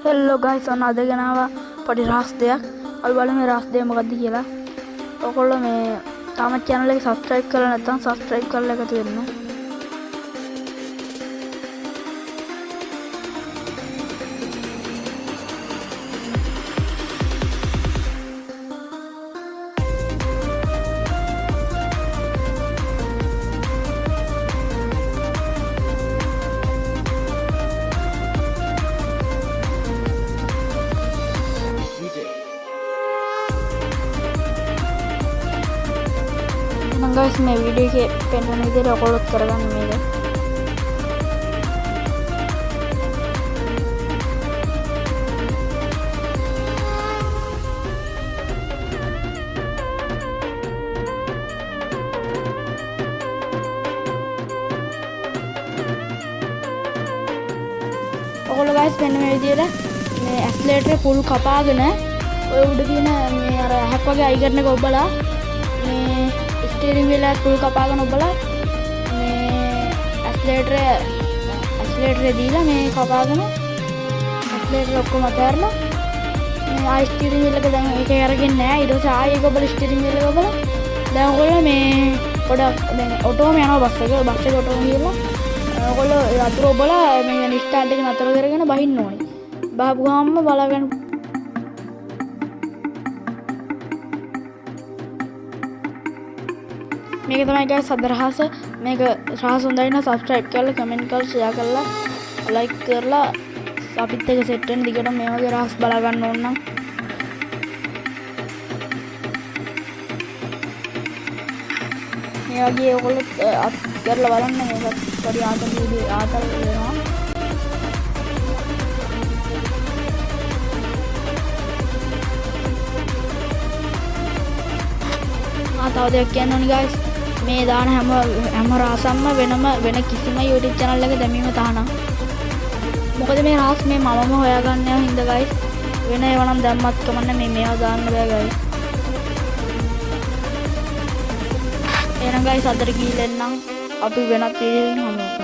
හෙල්ලෝ guys ඔන්න අද ගෙනාවා පොඩි රහස් දෙයක්. අපි බලමු මේ රහස් දෙය මොකද්ද කියලා. ඔයගොල්ලෝ මේ තාම channel එක subscribe කරලා නැත්නම් subscribe කරලා එකතු වෙන්න. guys මේ වීඩියෝ එකේ පෙන්වන විදිහට ඔයගොල්ලොත් කරගන්න මේක. ඔයගොල්ලෝ guys මෙන්න මේ විදිහට මේ ඇක්සලරේටරේ පුල් කපාගෙන ඔය උඩ තියෙන මේ අර හැක් වගේ අයිකන් එක ඔබලා මේ ස්ටියරින් වීල් එක පුල් කපාගෙන ඔබලා මේ ඇක්සලරේටරේ දීලා මේ කපාගෙන ඇක්සලරේටර් ඔක්කොම අතහැරලා මේ ආයි ස්ටියරින් වීල් එක දැන් ඒකේ අරගෙන නැහැ. ඊට පස්සේ ආයි ඒක ඔබලා ස්ටියරින් වීල් එක ඔබලා දැන් ඔයගොල්ලෝ මේ පොඩක් දැන් ඔටෝම යනවා බස් එක ඔටෝම ගිහලා ඔයගොල්ලෝ අතුරු ඔබලා මේ ස්ටෑන්ඩ් එක නතර කරගෙන බහින්න ඕනේ. බහපුවාම බලාගන්න. මේක තමයි guys අද රහස. මේක රහස හොඳයි නම් subscribe කරලා comment කරලා share කරලා like කරලා අපිත් එක්ක set වෙන්න දිගට මේ වගේ රහස් බලා ගන්න ඕන නම් මේ වගේ ඔයගොල්ලෝ කරලා බලන්න. මේකත් පොඩි ආතල් වෙනවා. තව දෙයක් කියන්න ඕනි guys. මේ දාන හැම රහසක්ම වෙන කිසිම YouTube channel එකක දැමීම තහනම්. මොකද මේ රහස් මේ මමම හොයාගන්න යන හින්දා guys. වෙන ඒවා නම් දැම්මත් කමන්නේ මේවා දාන්න බෑ guys. එහෙනම් guys අදට ගිහින් එන්නම්. අපි වෙනත් වීඩියෝ එකකින් හමු.